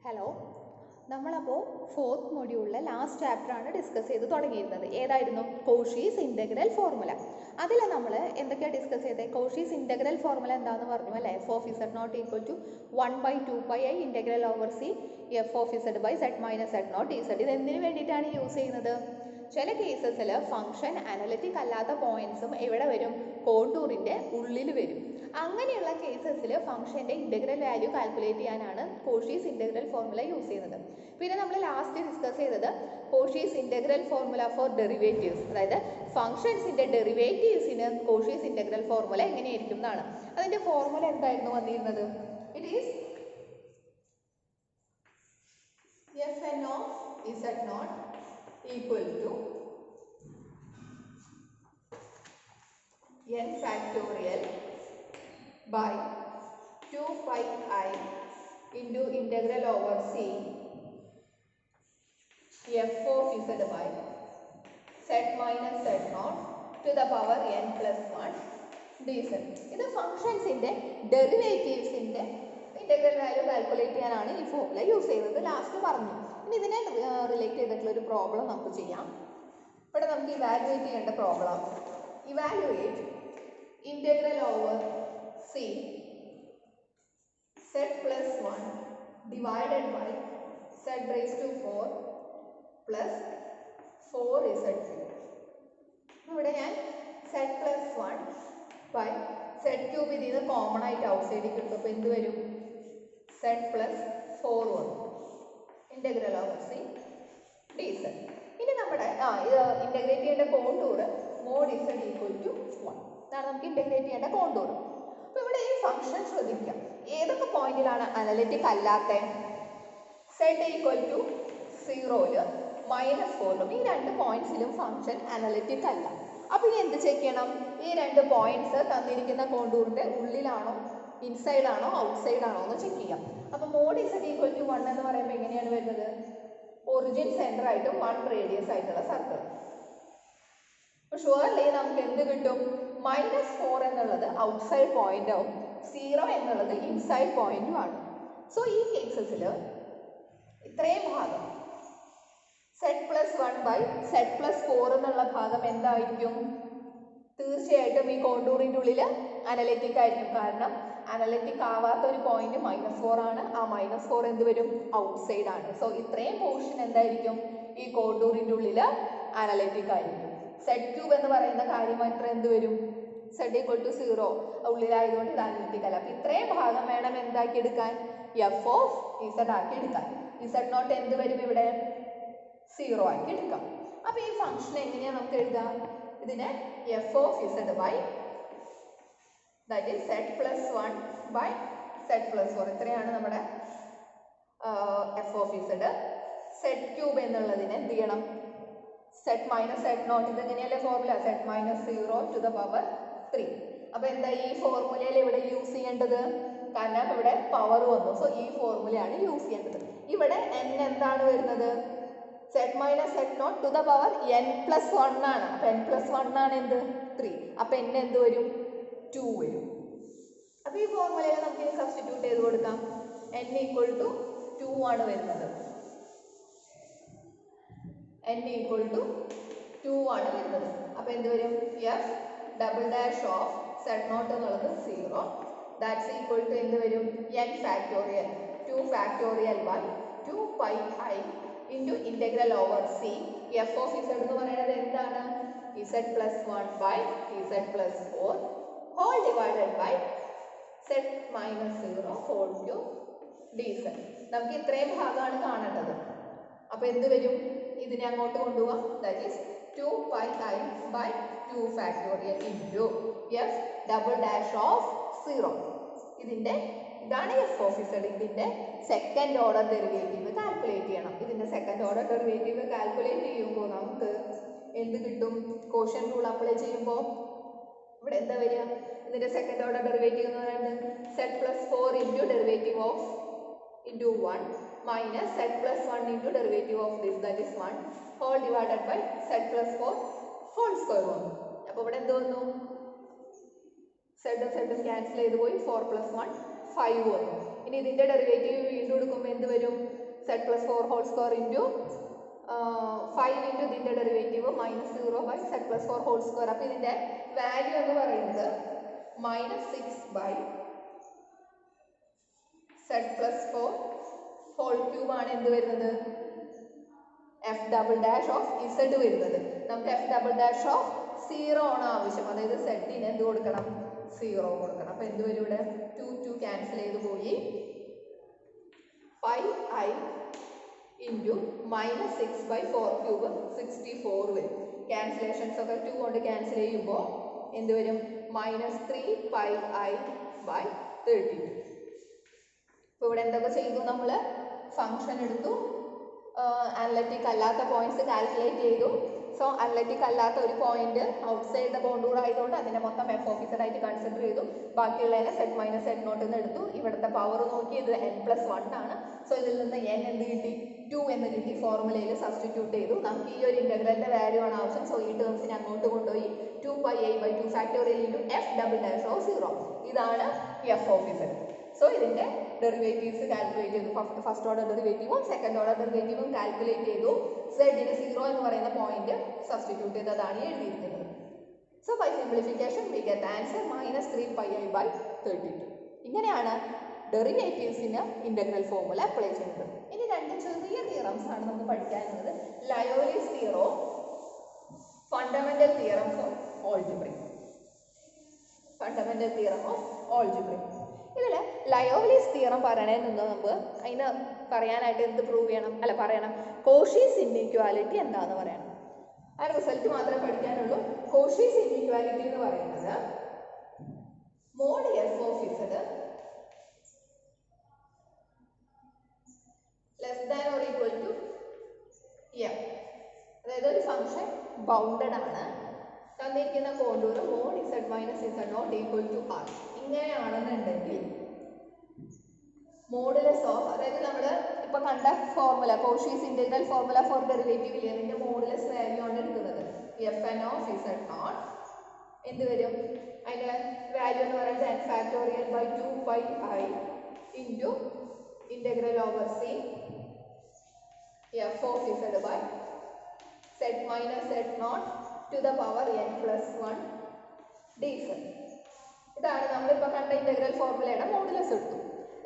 Hello, നമ്മളപ്പോൾ fourth മൊഡ്യൂളിലെ last ചാപ്റ്ററാണ് discuss ചെയ്ത് തുടങ്ങിയിരുന്നത്. ഏതായിരുന്നു? Cauchy's integral formula. അതിൽ നമ്മൾ എന്തൊക്കെയാണ് ഡിസ്കസ് ചെയ്തത്? കോഷീസ് ഇൻ്റഗ്രൽ ഫോർമുല എന്താണെന്ന് പറഞ്ഞു അല്ലേ? F of Z naught equal to 1/2πi integral over C F of Z by Z minus Z naught z. ഇത് എന്തിനു വേണ്ടിയിട്ടാണ് യൂസ് ചെയ്യുന്നത്? ചില കേസസിൽ ഫംഗ്ഷൻ അനലിറ്റിക് അല്ലാത്ത പോയിന്റ്സും എവിടെ വരും? കോണ്ടൂറിൻ്റെ ഉള്ളിൽ വരും. അങ്ങനെയുള്ള കേസസിൽ ഫംഗ്ഷൻ്റെ ഇൻ്റഗ്രൽ വാല്യൂ കാൽക്കുലേറ്റ് ചെയ്യാനാണ് കോഷീസ് ഇൻ്റഗ്രൽ ഫോർമുല യൂസ് ചെയ്യുന്നത്. പിന്നെ നമ്മൾ ലാസ്റ്റ് ഡിസ്കസ് ചെയ്തത് Cauchy's integral formula for derivatives, അതായത് ഫംഗ്ഷൻസിൻ്റെ ഡെറിവേറ്റീവ്സിന് കോഷീസ് ഇൻ്റഗ്രൽ ഫോർമുല എങ്ങനെയായിരിക്കും എന്നാണ്. അതിൻ്റെ ഫോർമുല എന്തായിരുന്നു വന്നിരുന്നത്? It is f n of Z naught equal to n factorial by 2pi into integral over c f of z by z minus z naught to the power n plus 1 dz. ഇത് ഫംഗ്ഷൻസിൻ്റെ ഡെറിവേറ്റീവ്സിൻ്റെ integral value calculate ചെയ്യാനാണ് ഈ formula use ചെയ്യുന്നത്. Last പറഞ്ഞു. ഇനി ഇതിനെ relate ചെയ്തിട്ടുള്ള ഒരു problem നമുക്ക് ചെയ്യാം. ഇവിടെ നമുക്ക് ഇവാലുവേറ്റ് ചെയ്യേണ്ട problem, evaluate integral over c z plus 1 divided by z raise to 4 plus 4z3. ഇവിടെ ഞാൻ z plus 1 by z cube ഇതിൽ നിന്ന് കോമൺ ആയിട്ട് ഔട്ട് സൈഡിൽ കിട്ടും. അപ്പോൾ എന്ത് വരും? സെഡ് പ്ലസ് 4 വന്നു. Integral over c d z. ഇനി നമ്മുടെ ഇത് ഇൻ്റഗ്രേറ്റ് ചെയ്യേണ്ട contour mod z equal to 1. ഇതാണ് നമുക്ക് ഇൻ്റഗ്രേറ്റ് ചെയ്യേണ്ട കോണ്ടൂർ. അപ്പോൾ ഇവിടെ ഈ ഫംഗ്ഷൻ ശ്രദ്ധിക്കാം. ഏതൊക്കെ പോയിന്റിലാണ് അനലിറ്റിക് അല്ലാത്ത? സെഡ് ഈക്വൽ ടു 0-ല് -4-ലും ഈ രണ്ട് പോയിന്റ്സിലും ഫംഗ്ഷൻ അനലിറ്റിക് അല്ല. അപ്പോൾ ഇനി എന്ത് ചെക്ക് ചെയ്യണം? ഈ രണ്ട് പോയിന്റ്സ് തന്നിരിക്കുന്ന കോണ്ടൂറിൻ്റെ ഉള്ളിലാണോ, ഇൻസൈഡ് ആണോ, ഔട്ട്സൈഡ് ആണോ എന്ന് ചെക്ക് ചെയ്യാം. അപ്പോൾ മോഡ് ഇസഡ് ഈക്വൽ ടു 1 എന്ന് പറയുമ്പോൾ എങ്ങനെയാണ് വരുന്നത്? ഒറിജിൻ സെൻറ്റർ ആയിട്ടും 1 റേഡിയസ് ആയിട്ടുള്ള സർക്കിൾ. അപ്പോൾ ഷുവർലി നമുക്ക് എന്ത് കിട്ടും? -4 എന്നുള്ളത് ഔട്ട്സൈഡ് പോയിന്റ് ആവും, 0 എന്നുള്ളത് ഇൻസൈഡ് പോയിന്റും ആണ്. സോ ഈ കേസസിൽ ഇത്രയും ഭാഗം z plus 1 by Z plus 4 എന്നുള്ള ഭാഗം എന്തായിരിക്കും? തീർച്ചയായിട്ടും ഈ കോണ്ടൂറിൻ്റെ ഉള്ളിൽ അനലിറ്റിക് ആയിരിക്കും. കാരണം അനലിറ്റിക് ആവാത്ത ഒരു പോയിന്റ് -4 ആണ്. ആ -4 എന്ത് വരും? ഔട്ട്സൈഡ് ആണ്. സോ ഇത്രയും പോർഷൻ എന്തായിരിക്കും? ഈ കോണ്ടൂറിൻ്റെ ഉള്ളിൽ അനലിറ്റിക് ആയിരിക്കും. സെഡ് ക്യൂബ് എന്ന് പറയുന്ന കാര്യം മാത്രം എന്ത് വരും? സെഡ് ഈക്വൽ ടു 0 ഉള്ളിലായതുകൊണ്ട് ഇത് അനലിറ്റിക് അല്ല. അപ്പോൾ ഇത്രയും ഭാഗം വേണം എന്താക്കി എടുക്കാൻ? എഫ് ഓഫ് ഇസഡ് ആക്കി എടുക്കാൻ. ഇസഡ് നോട്ട് എന്ത് വരും? ഇവിടെ 0 ആക്കി എടുക്കാം. അപ്പോൾ ഈ ഫംഗ്ഷൻ എങ്ങനെയാണ് നമുക്ക് എഴുതാം? ഇതിനെ F of Z by that is Z plus 1 by Z plus 4. ഇത്രയാണ് നമ്മുടെ F of Z. Z cube എന്നുള്ളതിന് എന്ത് ചെയ്യണം? Z minus Z naught. ഇതെങ്ങനെയല്ലേ formula? Z minus 0 to the power 3. അപ്പോൾ എന്താ ഈ ഫോർമുലയിൽ ഇവിടെ യൂസ് ചെയ്യേണ്ടത്? കാരണം ഇവിടെ പവർ വന്നു. സോ ഈ ഫോർമുലയാണ് യൂസ് ചെയ്യേണ്ടത്. ഇവിടെ n എന്താണ് വരുന്നത്? Z minus Z naught to the power n plus 1 ആണ്. അപ്പോൾ n പ്ലസ് 1 ആണ് എന്ത്? 3. അപ്പോൾ n എന്ത് വരും? 2 വരും. അപ്പോൾ ഈ ഫോർമുലയിൽ നമുക്ക് സബ്സ്റ്റിറ്റ്യൂട്ട് ചെയ്ത് കൊടുക്കാം. n ഈക്വൽ ടു 2 ആണ് വരുന്നത്. n ഈക്വൽ ടു 2 ആണ് വരുന്നത്. അപ്പോൾ എന്ത് വരും? F double dash of Z naught എന്നുള്ളത് 0. ദാറ്റ്സ് ഈക്വൽ ടു എന്ത് വരും? n factorial 2 factorial by 2πi into integral over C F of Z എന്ന് പറയുന്നത് എന്താണ്? Z plus 1 by Z plus 4 whole divided by Z minus 0 whole cube D Z. നമുക്ക് ഇത്രയും ഭാഗമാണ് കാണേണ്ടത്. അപ്പോൾ എന്ത് വരും? ഇതിനെ അങ്ങോട്ട് കൊണ്ടുപോകാം. That is 2πi by 2 factorial into F double dash of 0. ഇതാണ് എഫ് ഓഫ് ഇസഡ്. ഇതിൻ്റെ സെക്കൻഡ് ഓർഡർ ഡെറിവേറ്റീവ് കാൽക്കുലേറ്റ് ചെയ്യണം. ഇതിൻ്റെ സെക്കൻഡ് ഓർഡർ ഡെറിവേറ്റീവ് കാൽക്കുലേറ്റ് ചെയ്യുമ്പോൾ നമുക്ക് എന്ത് കിട്ടും? കോഷ്യൻ റൂൾ അപ്ലൈ ചെയ്യുമ്പോൾ ഇവിടെ എന്താ വരിക? ഇതിൻ്റെ സെക്കൻഡ് ഓർഡർ ഡെറിവേറ്റീവ് എന്ന് പറയുന്നത് Z plus 4 into derivative of into 1 minus Z plus 1 into derivative of this that is 1 whole divided by Z plus 4 whole square വന്നു. അപ്പോൾ ഇവിടെ എന്ത് വന്നു? സെഡും സെഡും ക്യാൻസൽ ചെയ്ത് പോയി. 4 + 1 5 വന്നു. ഇനി ഇതിൻ്റെ ഡെറിവേറ്റീവ് വീണ്ടും എടുക്കുമ്പോൾ എന്ത് വരും? Z plus 4 whole square into 5 into ഇതിൻ്റെ derivative -0 by Z plus 4 whole square. അപ്പോൾ ഇതിൻ്റെ വാല്യൂ എന്ന് പറയുന്നത് -6 by Z plus 4 whole cube ആണ് എന്ത് വരുന്നത്? F double dash of Z വരുന്നത്. നമുക്ക് എഫ് ഡബിൾ ഡാഷ് ഓഫ് 0 ആണ് ആവശ്യം. അതായത് സെഡിന് എന്ത് കൊടുക്കണം? 0 കൊടുക്കണം. അപ്പോൾ എന്ത് വരും ഇവിടെ? 2 ക്യാൻസൽ ചെയ്ത് പോയി. 5i ഇൻറ്റു -6 ബൈ 4 ക്യൂബ് 64 വരും. ക്യാൻസലേഷൻസ് ഒക്കെ 2 കൊണ്ട് ക്യാൻസൽ ചെയ്യുമ്പോൾ എന്ത് വരും? -3πi by 32. ഇപ്പോൾ ഇവിടെ എന്തൊക്കെ ചെയ്തു? നമ്മൾ ഫംഗ്ഷൻ എടുത്തു, അനലറ്റിക് അല്ലാത്ത പോയിന്റ്സ് കാൽക്കുലേറ്റ് ചെയ്തു. സോ അനലറ്റിക് അല്ലാത്ത ഒരു പോയിന്റ് ഔട്ട്സൈഡ് ദ കോണ്ടൂർ ആയതുകൊണ്ട് അതിനെ മൊത്തം എഫ് ഓഫ് ഇസഡ് ആയിട്ട് കൺസിഡർ ചെയ്തു. ബാക്കിയുള്ളതിനെ സെഡ് മൈനസ് സെഡ് നോട്ട് എന്ന് എടുത്തു. ഇവിടുത്തെ പവർ നോക്കി ഇത് n+1 ആണ്. സോ ഇതിൽ നിന്ന് n എന്ത് കിട്ടി? 2 എന്ന് കിട്ടി. ഫോർമുലയിൽ സബ്സ്റ്റിറ്റ്യൂട്ട് ചെയ്തു. നമുക്ക് ഈ ഒരു ഇന്റഗ്രലിന്റെ വാല്യൂ ആണ് ആവശ്യം. സോ ഈ ടേംസിനെ അങ്ങോട്ട് കൊണ്ടുപോയി 2πi/2 factorial into F double dash of 0. ഇതാണ് എഫ് ഓഫ് ഇസഡ്. സോ ഇതിൻ്റെ ഡെറിവേറ്റീവ്സ് കാൽക്കുലേറ്റ് ചെയ്തു. ഫസ്റ്റ് ഓർഡർ ഡെറിവേറ്റീവും സെക്കൻഡ് ഓർഡർ ഡെറിവേറ്റീവും കാൽക്കുലേറ്റ് ചെയ്തു. സെഡിന് 0 എന്ന് പറയുന്ന പോയിന്റ് സബ്സ്റ്റിറ്റ്യൂട്ട് ചെയ്തതാണ് എഴുതിയിരിക്കുന്നത്. So by simplification we get answer -3πi/32. ഇങ്ങനെയാണ് ഡെറിവേറ്റീവ്സിന് ഇന്റഗ്രൽ ഫോർമുല അപ്ലൈ ചെയ്യുന്നത്. ഇനി രണ്ട് ചെറിയ തിയറംസ് ആണ് നമുക്ക് പഠിക്കാനുള്ളത്. Liouville's theorem, fundamental theorem for algebraic. Fundamental theorem of algebraic. ഇതിൽ ലയോലിസ് തിയറം പറയണതിന് മുമ്പ് അതിന് പറയാനായിട്ട് എന്ത് പ്രൂവ് ചെയ്യണം? പറയണം കോഷീസ് ഇൻഇക്വാലിറ്റി എന്താന്ന് പറയണം. ആ റിസൾട്ട് മാത്രമേ പഠിക്കാനുള്ളൂ. കോഷീസ് ഇൻഇക്വാലിറ്റി എന്ന് പറയുന്നത് mod F of Z less than or equal to M. അതായത് ഒരു ഫംഗ്ഷൻ ബൗണ്ടഡ് ആണ്, തന്നിരിക്കുന്ന contour mod Z minus Z naught equal to R. ഇങ്ങനെയാണെന്നുണ്ടെങ്കിൽ മോഡുലസ് ഓഫ്, അതായത് നമ്മൾ ഇപ്പൊ കണ്ട formula Cauchy's integral formula for derivative ഇല്ലേ, അതിന്റെ മോഡുലസ് വാല്യൂ ആണ് എടുക്കുന്നത്. fn ഓഫ് ഇസഡ് നോട്ട് എന്ത് വരും? അതിന്റെ വാല്യൂ എന്ന് പറയുന്നത് n factorial by 2πi into integral over C F of Z by Z minus Z naught to the power n+1 dz. ഇതാണ് നമ്മളിപ്പോൾ കണ്ട ഇന്റഗ്രൽ ഫോർമുലയുടെ മോഡുലസ് എടുത്തു.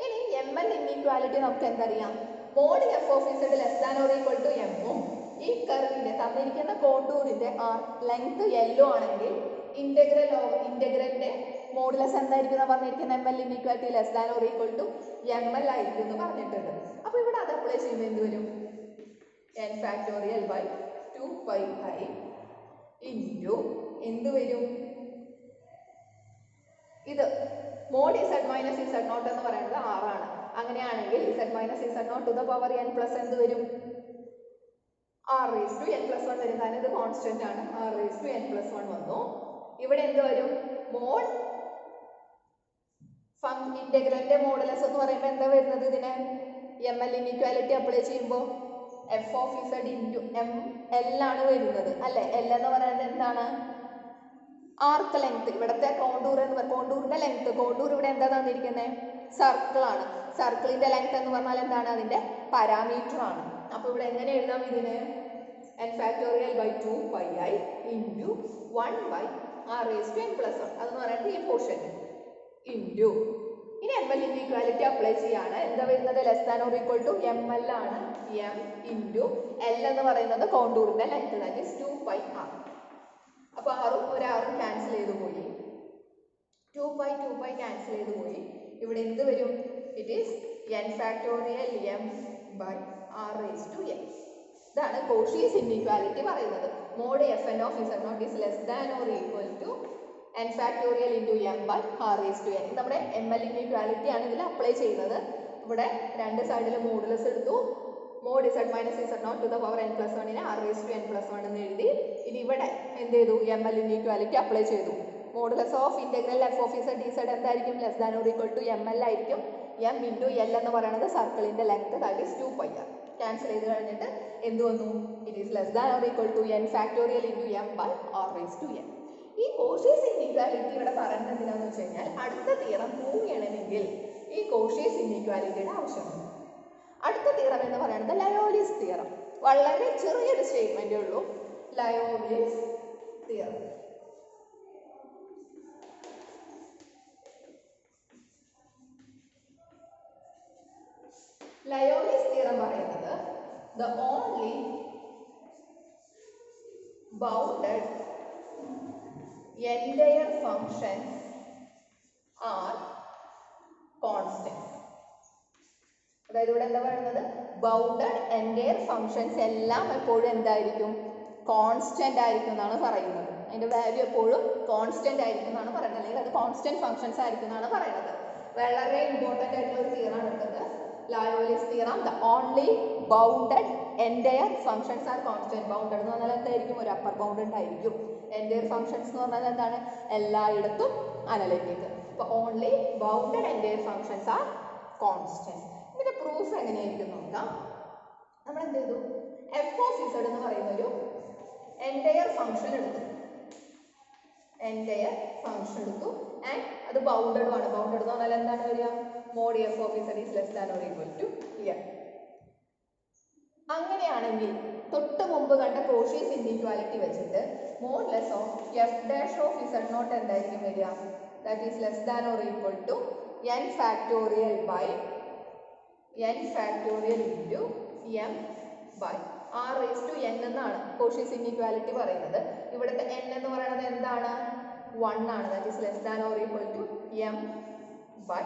ഇനി ml ഇൻഇക്വാലിറ്റി നമുക്ക് എന്തറിയാം? Mod F of Z less than or equal to എമ്മും ഈ കർവിന്റെ തന്നിരിക്കുന്ന കോണ്ടൂറിന്റെ ലെങ്ത് യെല്ലോ ആണെങ്കിൽ ഇന്റഗ്രലിന്റെ മോഡുലസ് എന്തായിരിക്കും പറഞ്ഞിരിക്കുന്ന ml inequality less than or equal to ml ആയിരിക്കും എന്ന് പറഞ്ഞിട്ടുണ്ട്. അപ്പോൾ ഇവിടെ അത് അപ്ലൈ ചെയ്യുമ്പോൾ എന്ത് വരും? n factorial by 2πi into എന്ത് വരും? ഇത് mod Z minus Z naught എന്ന് പറയുന്നത് 6 ആണ്. അങ്ങനെയാണെങ്കിൽ Z minus Z naught to the power n plus എന്ത് വരും? r⁻n+1 വരും. കാരണം ഇത് കോൺസ്റ്റന്റ് ആണ്. r⁻n+1 വന്നു. ഇവിടെ എന്ത് വരും? മോഡ് ഇന്റഗ്രലിന്റെ മോഡുലസ് എന്ന് പറയുമ്പോൾ എന്താ വരുന്നത്? ഇതിനെ ml ഇൻഇക്വാലിറ്റി അപ്ലൈ ചെയ്യുമ്പോൾ F of Z into ml ആണ് വരുന്നത് അല്ലേ? l എന്ന് പറയുന്നത് എന്താണ്? Arc length. ഇവിടുത്തെ കോണ്ടൂർ എന്ന് കോണ്ടൂറിന്റെ ലെങ്ത്, കോണ്ടൂർ ഇവിടെ എന്താ തന്നിരിക്കുന്നത്? സർക്കിൾ ആണ്. സർക്കിളിന്റെ ലെങ്ത് എന്ന് പറഞ്ഞാൽ എന്താണ്? അതിന്റെ പാരാമീറ്റർ ആണ്. അപ്പൊ ഇവിടെ എങ്ങനെ എഴുതാം ഇതിന്? n factorial by 2πi into 1/r⁻n+1 അതെന്ന് പറയുന്നത് ഈ പോർഷൻ ഇൻറ്റു ഇനി ml ഇൻഇക്വാലിറ്റി അപ്ലൈ ചെയ്യാണ്. എന്താ വരുന്നത്? Less than or equal to ml ആണ്. m ഇൻറ്റു l എന്ന് പറയുന്നത് കോണ്ടൂറിന്റെ ലെങ്ത്, ദാറ്റ് ഈസ് 2πr. അപ്പോൾ ആറും ഒരാറും ക്യാൻസൽ ചെയ്ത് പോയി. 2π ക്യാൻസൽ ചെയ്ത് പോയി. ഇവിടെ എന്ത് വരും? It is n factorial m by r⁻n. ഇതാണ് കോഷീസ് ഇൻഇക്വാലിറ്റി പറയുന്നത്. Mod fn of Z naught is less than or equal to n factorial into m by r⁻n. നമ്മുടെ ml ഇൻഇക്വാലിറ്റി ആണ് ഇതിൽ അപ്ലൈ ചെയ്യുന്നത്. ഇവിടെ രണ്ട് സൈഡിൽ മോഡുലസ് എടുത്തു. Mod Z minus Z naught to the power n+1നെ r⁻n+1 എന്ന് എഴുതി. ഇനി ഇവിടെ എന്ത് ചെയ്തു? ml ഇൻഇക്വാലിറ്റി അപ്ലൈ ചെയ്തു. Modulus of integral F of Z dz എന്തായിരിക്കും? Less than or equal to ml ആയിരിക്കും. m ഇൻറ്റു l എന്ന് പറയുന്നത് സർക്കിളിന്റെ length, that is 2πr. Cancel ചെയ്ത് കഴിഞ്ഞിട്ട് എന്ത് വന്നു? It is less than or equal to n factorial into m by r⁻n. ഈ കോഷീസ് ഇൻഇക്വാലിറ്റി ഇവിടെ പറയുന്നത് എന്തിനാന്ന് വെച്ച് കഴിഞ്ഞാൽ അടുത്ത തിയറം പ്രൂവ് ചെയ്യണമെങ്കിൽ ഈ കോഷീസ് ഇനീക്വാലിറ്റിയുടെ ആവശ്യമുണ്ട്. അടുത്ത തിയറം എന്ന് പറയുന്നത് ലയോലിസ് തിയറം. വളരെ ചെറിയൊരു സ്റ്റേറ്റ്മെന്റേ ഉള്ളൂ, ലയോലിസ് തിയറം. ലയോലിസ് തിയറം പറയുന്നത് the only bounded entire functions are constants. അതായത് ഇവിടെ എന്താ പറയുന്നത്, ബൗണ്ടഡ് എൻറ്റയർ ഫങ്ഷൻസ് എല്ലാം എപ്പോഴും എന്തായിരിക്കും, കോൺസ്റ്റന്റ് ആയിരിക്കും എന്നാണ് പറയുന്നത്. അതിന്റെ വാല്യൂ എപ്പോഴും കോൺസ്റ്റന്റ് ആയിരിക്കും എന്നാണ് പറയുന്നത്, അല്ലെങ്കിൽ അത് കോൺസ്റ്റന്റ് ഫങ്ഷൻസ് ആയിരിക്കും എന്നാണ് പറയുന്നത്. വളരെ ഇമ്പോർട്ടൻ്റ് ആയിട്ടുള്ള ഒരു തിയറാണ് എടുത്തത്, Liouville's theorem. The only bounded entire functions are constant. Bounded എന്ന് പറഞ്ഞാൽ എന്തായിരിക്കും, ഒരു അപ്പർ ബൗണ്ട് ഉണ്ടായിരിക്കും. എൻറ്റയർ ഫങ്ഷൻസ് എന്ന് പറഞ്ഞാൽ എന്താണ്, എല്ലായിടത്തും അനലിറ്റിക്. അപ്പോൾ only bounded entire functions are constant. ഇതിന്റെ പ്രൂഫ് എങ്ങനെയായിരിക്കും നോക്കാം. നമ്മൾ എന്ത് ചെയ്തു, എഫ് ഓഫ് ഇസഡ് എന്ന് പറയുന്ന ഒരു എൻറ്റയർ ഫങ്ഷൻ എടുത്തു, എൻറ്റയർ ഫങ്ഷൻ എടുത്തു ആൻഡ് അത് ബൗണ്ടഡും ആണ്. ബൗണ്ടഡ് എന്ന് പറഞ്ഞാൽ എന്താണ് വരിക, mod F of Z is less than or equal to M. അങ്ങനെയാണെങ്കിൽ തൊട്ട് മുമ്പ് കണ്ട കോഷീസ് ഇൻഇക്വാലിറ്റി വെച്ചിട്ട് mod less of F dash of Z naught എന്തായിരിക്കും വരിക, that is less than or equal to N factorial by n factorial into M by R raise to n എന്നാണ് Cauchy's inequality പറയുന്നത്. ഇവിടുത്തെ n എന്ന് പറയുന്നത് എന്താണ്, 1 ആണ്. That is less than or equal to M by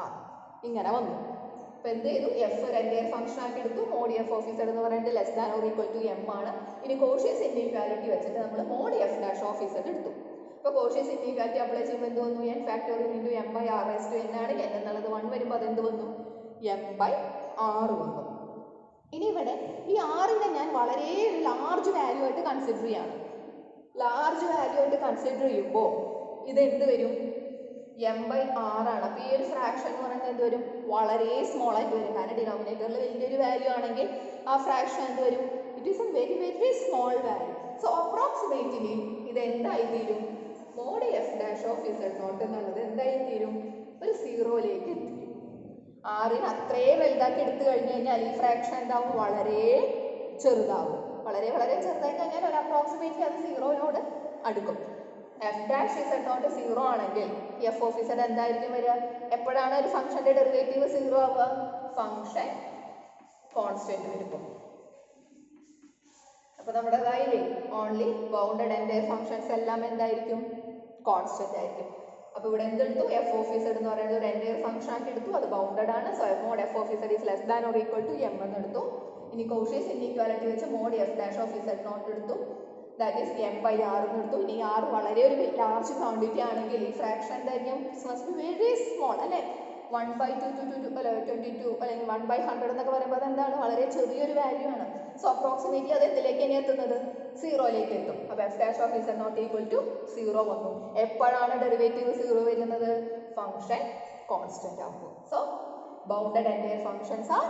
R. ഇങ്ങനെ വന്നു. അപ്പോൾ എന്ത് ചെയ്തു, എഫ് ഒരു എൻറ്റയർ ഫംഗ്ഷൻ ആക്കി എടുത്തു. മോഡ് എഫ് ഓഫ് ഇസഡ് എന്ന് പറയുന്നത് less than or equal to M ആണ്. ഇനി കോഷീസ് ഇൻഇക്വാലിറ്റി വെച്ചിട്ട് നമ്മൾ mod F dash of Z എടുത്തു. അപ്പോൾ കോഷീസ് ഇൻഇക്വാലിറ്റി അപ്ലൈ ചെയ്യുമ്പോൾ എന്ത് വന്നു, n factorial into M by R raise to n ആണ്. n എന്നുള്ളത് 1 വരുമ്പോൾ അതെന്ത് വന്നു, എം ബൈ ആർ വന്നു. ഇനി ഇവിടെ ഈ ആറിനെ ഞാൻ വളരെ ഒരു ലാർജ് വാല്യൂ ആയിട്ട് കൺസിഡർ ചെയ്യാണ്. ലാർജ് വാല്യൂ ആയിട്ട് കൺസിഡർ ചെയ്യുമ്പോൾ ഇത് എന്ത് വരും, എം ബൈ ആറാണ്. അപ്പോൾ ഈ ഒരു ഫ്രാക്ഷൻ എന്ന് പറയുന്നത് എന്ത് വരും, വളരെ സ്മോൾ ആയിട്ട് വരും. കാരണം ഡിനോമിനേറ്ററിൽ വലിയൊരു വാല്യൂ ആണെങ്കിൽ ആ ഫ്രാക്ഷൻ എന്ത് വരും, it is a very very small value. So approximately ഇത് എന്തായി തീരും, mod F dash of Z naught എന്നുള്ളത് എന്തായി തീരും, ഒരു സീറോയിലേക്ക് എത്തിക്കും. ആറിന് അത്രയും വലുതാക്കി എടുത്തു കഴിഞ്ഞു കഴിഞ്ഞാൽ ഈ ഫ്രാക്ഷൻ എന്താവും, വളരെ ചെറുതാവും. വളരെ വളരെ ചെറുതായി കഴിഞ്ഞാൽ ഒരു അപ്രോക്സിമേറ്റ്ലി അത് സീറോയോട് അടുക്കും. F dash Z naught zero ആണെങ്കിൽ എഫ് ഓഫ് ഇസഡ് എന്തായിരിക്കും വരിക, എപ്പോഴാണ് ഒരു ഫംഗ്ഷന്റെ ഡെറിവേറ്റീവ് സീറോ ആവുക, ഫംഗ്ഷൻ കോൺസ്റ്റന്റ് വരുമ്പോൾ. അപ്പോൾ നമ്മുടെ കയ്യിലെ ഓൺലി ബൗണ്ടഡ് എൻറ്റയർ ഫംഗ്ഷൻസ് എല്ലാം എന്തായിരിക്കും, കോൺസ്റ്റന്റ് ആയിരിക്കും. അപ്പോൾ ഇവിടെ എന്തെടുത്തു, എഫ് ഓഫ് ഇസഡ് എന്ന് പറയുന്നത് ഒരു എൻറ്റയർ ഫംഗ്ഷൻ ആക്കി എടുത്തു, അത് ബൗണ്ടഡ് ആണ്. So mod F of Z is less than or equal to M എന്ന് എടുത്തു. ഇനി കോഷീസ് ഇൻഇക്വാലിറ്റി വെച്ച് mod F dash of Z naught എടുത്തു, that is M by R എന്ന് എടുത്തു. ഇനി ആർ വളരെ ഒരു ലാർജ് ക്വാണ്ടിറ്റി ആണെങ്കിൽ ഈ ഫ്രാക്ഷൻ എന്തായിരിക്കും, മസ്റ്റ് ബി വെരി സ്മോൾ അല്ലേ. 1/222 അല്ല 22 അല്ലെങ്കിൽ 1/100 എന്നൊക്കെ പറയുമ്പോൾ അതെന്താണ്, വളരെ ചെറിയൊരു വാല്യൂ ആണ്. സോ അപ്രോക്സിമേറ്റ്ലി അത് എന്തിലേക്ക് ഇനി എത്തുന്നത്, സീറോയിലേക്ക് എത്തും. അപ്പോൾ F dash of Z naught equal to zero വന്നു. എപ്പോഴാണ് ഡെറിവേറ്റീവ് സീറോ വരുന്നത്, ഫംഗ്ഷൻ കോൺസ്റ്റന്റ് ആകുമ്പോൾ. So bounded entire functions are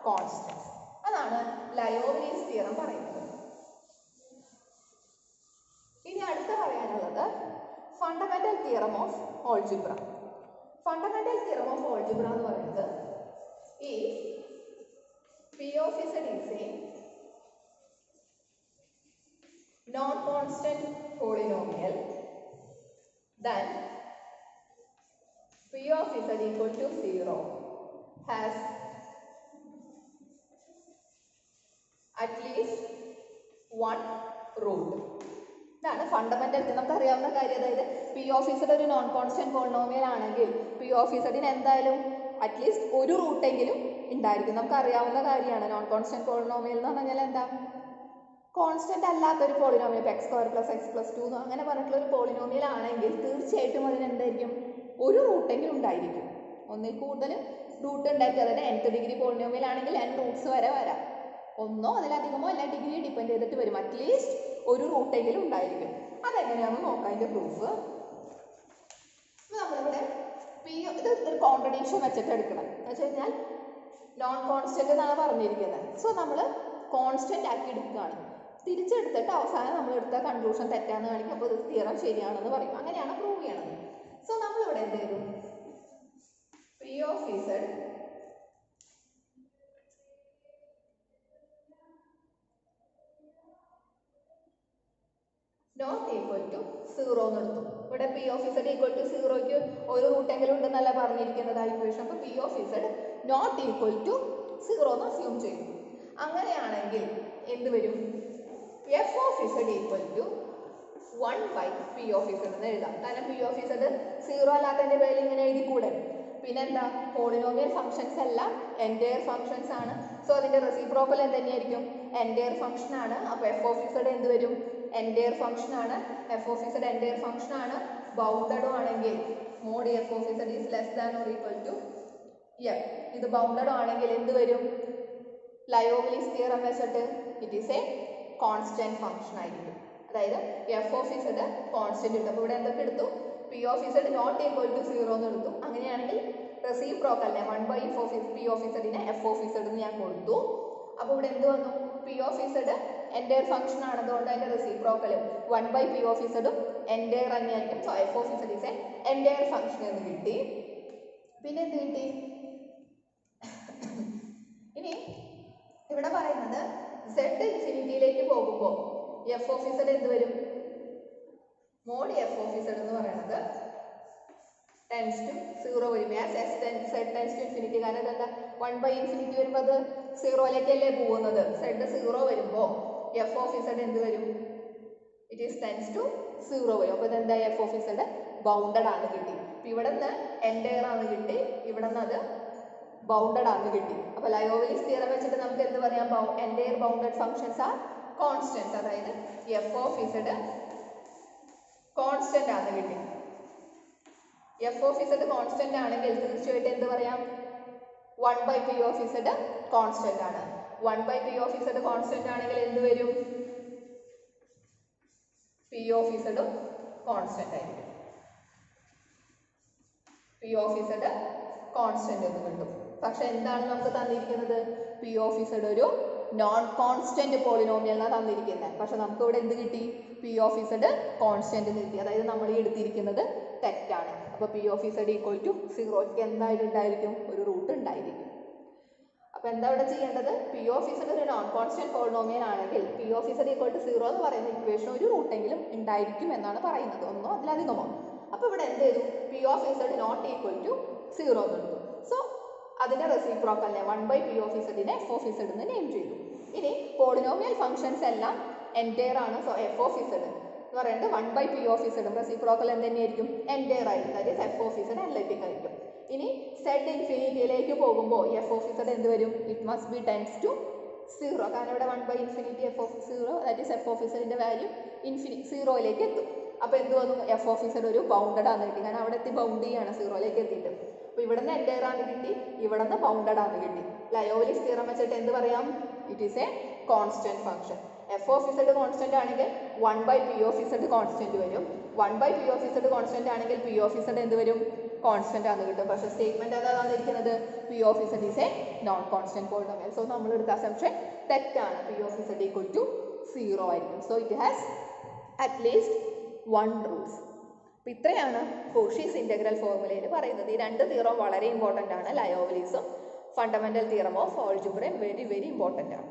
constants. അതാണ് ലയോലിസ് തിയറം പറയുന്നത്. ഇനി അടുത്ത പറയാനുള്ളത് fundamental theorem of algebra. Fundamental theorem of algebra എന്ന് പറയുന്നത് ഈ P of Z is a non constant polynomial then p of z equal to 0 has at least one root. ഇതാണ് fundamental. നമുക്കറിയാവുന്ന കാര്യം, അതായത് പി ഓഫ് ഇസഡ് ഒരു non constant polynomial ആണെങ്കിൽ P of ഇസഡിന് എന്തായാലും അറ്റ്ലീസ്റ്റ് ഒരു റൂട്ടെങ്കിലും ഉണ്ടായിരിക്കും. നമുക്കറിയാവുന്ന കാര്യമാണ്. നോൺ കോൺസ്റ്റന്റ് പോളിനോമിയൽ എന്ന് പറഞ്ഞാൽ എന്താ, കോൺസ്റ്റന്റ് അല്ലാത്തൊരു പോളിനോമിയൽ, ഇപ്പോൾ x² + x + 2 അങ്ങനെ പറഞ്ഞിട്ടുള്ള ഒരു പോളിനോമിയൽ ആണെങ്കിൽ തീർച്ചയായിട്ടും അതിന് എന്തായിരിക്കും, ഒരു റൂട്ടെങ്കിലും ഉണ്ടായിരിക്കും. ഒന്നിൽ കൂടുതൽ റൂട്ട് ഉണ്ടായിരിക്കും. അതായത് nth ഡിഗ്രി പോളിനോമിയൽ ആണെങ്കിൽ n റൂട്ട്സ് വരെ വരാം. ഒന്നോ അതിലധികമോ എല്ലാ ഡിഗ്രി ഡിപ്പെൻഡ് ചെയ്തിട്ട് വരും. അറ്റ്ലീസ്റ്റ് ഒരു റൂട്ടെങ്കിലും ഉണ്ടായിരിക്കും. അതെങ്ങനെയാണെന്ന് നോക്കാം അതിൻ്റെ പ്രൂഫ്. നമ്മളിവിടെ ഇത് ഒരു കോൺട്രഡിക്ഷൻ വെച്ചിട്ട് എടുക്കണം. എന്ന് വെച്ച് കഴിഞ്ഞാൽ നോൺ കോൺസ്റ്റന്റ് എന്നാണ് പറഞ്ഞിരിക്കുന്നത്. സോ നമ്മൾ കോൺസ്റ്റന്റ് ആക്കി എടുക്കുകയാണ്. തിരിച്ചെടുത്തിട്ട് അവസാനം നമ്മൾ എടുത്ത കൺക്ലൂഷൻ തെറ്റാന്ന് കാണിക്കും. അപ്പോൾ ഇത് തിയറം ശരിയാണെന്ന് പറയും. അങ്ങനെയാണ് പ്രൂവ് ചെയ്യണത്. സോ നമ്മളിവിടെ എന്ത് ചെയ്തു, P P of Z not equal to 0 എന്ന് എടുത്തു. ഇവിടെ P of Z equal to 0ക്ക് ഒരു റൂട്ടെങ്കിലും ഉണ്ടെന്നല്ല പറഞ്ഞിരിക്കുന്നത് ആ ഇക്വേഷൻ. അപ്പോൾ P of Z not equal to 0 എന്ന് അസ്യൂം ചെയ്യും. അങ്ങനെയാണെങ്കിൽ എന്ത് വരും? F of Z equal to 1 by P of Z എന്ന് എഴുതാം. കാരണം P of Z 0 അല്ലാത്തതിൻ്റെ പേരിൽ ഇങ്ങനെ എഴുതിക്കൂടെ. പിന്നെന്താ, പോളിനോമിയൽ ഫംഗ്ഷൻസ് എല്ലാം എൻറ്റയർ ഫംഗ്ഷൻസ് ആണ്. സോ അതിൻ്റെ റെസിപ്രോക്കൽ എന്തുതന്നെയായിരിക്കും? എൻറ്റയർ ഫംഗ്ഷൻ ആണ്. അപ്പോൾ F of Z എന്ത് വരും? എൻറ്റയർ ഫംഗ്ഷൻ ആണ്. F of Z entire function ആണ്. ബൗണ്ടഡും ആണെങ്കിൽ mod F of Z is less than or equal to F. ഇത് ബൗണ്ടഡും ആണെങ്കിൽ എന്ത് വരും? ലയോവലിസ് തിയറം വെച്ചിട്ട് it is a constant function ആയിരിക്കും. അതായത് F of Z കോൺസ്റ്റന്റ് കിട്ടും. അപ്പോൾ ഇവിടെ എന്തൊക്കെ എടുത്തു? P of Z naught equal to 0 എന്ന് എടുത്തു. അങ്ങനെയാണെങ്കിൽ റെസിപ്രോക്കലിനെ 1 by P of Z നെ F of Z എന്ന് ഞാൻ കൊടുത്തു. അപ്പോൾ ഇവിടെ എന്ത് വന്നു? P of Z entire function ആണ്. അതുകൊണ്ട് അതിൻ്റെ റെസിപ്രോക്കലും 1 by P of Z entire തന്നെയായിരിക്കും. So F of Z is a entire function എന്ന് കിട്ടി. പിന്നെ എന്ത് കിട്ടി? ഇനി ഇവിടെ പറയുന്നത് Z ഇൻഫിനിറ്റിയിലേക്ക് പോകുമ്പോൾ F of Z എന്ത് വരും? മോഡ് F of Z എന്ന് പറയുന്നത് ടെൻസ് ടു 0 വരും. Z tends to infinity. കാരണം ഇതെന്താ, 1 by ഇൻഫിനിറ്റി വരുമ്പോൾ അത് 0ലേക്കല്ലേ പോകുന്നത്. Z 0 വരുമ്പോൾ F of Z എന്ത് വരും? ഇറ്റ് ഈസ് ടെൻസ് ടു 0 വരും. അപ്പോൾ ഇതെന്താ, F of Z ബൗണ്ടഡ് ആണ് കിട്ടി. അപ്പോൾ ഇവിടെ നിന്ന് എൻറ്റയർ ആണ് കിട്ടി, ഇവിടെ നിന്ന് അത് ബൗണ്ടഡ് ആണ് കിട്ടി. അപ്പോൾ ലയോവലിസ് തിയറം വെച്ചിട്ട് നമുക്ക് എന്ത് പറയാം? Entire bounded functions R constants. അതായത് F of Z കോൺസ്റ്റന്റ് ആണ് കിട്ടി. F of Z കോൺസ്റ്റന്റ് ആണെങ്കിൽ തീർച്ചയായിട്ടും എന്ത് പറയാം? 1 by P of Z constant ആണ്. 1 by P of Z constant ആണെങ്കിൽ എന്ത് വരും? P of Z കോൺസ്റ്റന്റ് ആയിരിക്കും. P of Z കോൺസ്റ്റന്റ് എന്ന് കിട്ടും. പക്ഷെ എന്താണ് നമുക്ക് തന്നിരിക്കുന്നത്? P of Z ഒരു നോൺ കോൺസ്റ്റന്റ് പോളിനോമിയലിനാണ് തന്നിരിക്കുന്നത്. പക്ഷെ നമുക്ക് ഇവിടെ എന്ത് കിട്ടി? P of Z കോൺസ്റ്റന്റ് കിട്ടി. അതായത് നമ്മൾ ഈ എടുത്തിരിക്കുന്നത് തെറ്റാണ്. അപ്പോൾ P of Z equal to 0ക്ക് എന്തായാലും ഉണ്ടായിരിക്കും? ഒരു റൂട്ട് ഉണ്ടായിരിക്കും. അപ്പോൾ എന്താ ഇവിടെ ചെയ്യേണ്ടത്? P of Z ഒരു നോൺ കോൺസ്റ്റന്റ് പോളിനോമിയൽ ആണെങ്കിൽ P of Z equal to 0 എന്ന് പറയുന്ന ഇക്വേഷൻ ഒരു റൂട്ടെങ്കിലും ഉണ്ടായിരിക്കും എന്നാണ് പറയുന്നത്. ഒന്നോ അതിലധികമോ. അപ്പോൾ ഇവിടെ എന്ത് ചെയ്തു? P of Z naught equal to 0 എന്ന് എടുത്തു. സോ അതിൻ്റെ റെസിപ്രോക്കലിനെ 1 by P of Z നെ F of Z എന്ന് നെയിം ചെയ്തു. ഇനി പോളിനോമിയൽ ഫംഗ്ഷൻസ് എല്ലാം എൻറ്റയർ ആണ്. സോ F of Z എന്ന് പറയുന്നത് 1 by P of Z reciprocal എന്ത് തന്നെയായിരിക്കും? എൻറ്റയർ ആയിരിക്കും. That is F of Z analytic ആയിരിക്കും. ഇനി Z ഇൻഫിനിറ്റിയിലേക്ക് പോകുമ്പോൾ F of Z എന്ത് വരും? It must be tends to 0. കാരണം ഇവിടെ 1 by infinity F of 0 that is F of Z value 0ലേക്ക് എത്തും. അപ്പോൾ എന്ത് വന്നു? F of Z ഒരു ബൗണ്ടഡ് ആണ് കിട്ടി. കാരണം അവിടെ എത്തി ബൗണ്ട് ചെയ്യാണ് 0ലേക്ക് എത്തിയിട്ട്. അപ്പോൾ ഇവിടെ നിന്ന് എൻറ്റയർ ആണ് കിട്ടി, ഇവിടെ നിന്ന് ബൗണ്ടഡ് ആണ് കിട്ടി. ലയോവലിസ് തിയറം വെച്ചിട്ട് എന്ത് പറയാം? It is a constant function. F of Z constant ആണെങ്കിൽ 1 by P of Z constant വരും. 1 by P of Z constant ആണെങ്കിൽ P of Z എന്ത് വരും? കോൺസ്റ്റന്റ് ആണ് കിട്ടും. പക്ഷേ സ്റ്റേറ്റ്മെന്റ് ഏതാ തന്നിരിക്കുന്നത്? P of Z is a non constant polynomial. So നമ്മൾ എടുത്ത അസംപ്ഷൻ തെറ്റാണ്. P of Z equal to 0 ആയിരിക്കും. So it has at least 1 roots. അപ്പോൾ ഇത്രയാണ് കോഷീസ് ഇൻ്റഗ്രൽ ഫോർമുലയിൽ പറയുന്നത്. ഈ രണ്ട് തിയറം വളരെ ഇമ്പോർട്ടൻ്റ് ആണ്. ലയോവലിസും ഫണ്ടമെൻ്റൽ തിയറം ഓഫ് ആൾജിബ്രയും വെരി വെരി ഇമ്പോർട്ടൻ്റ് ആണ്.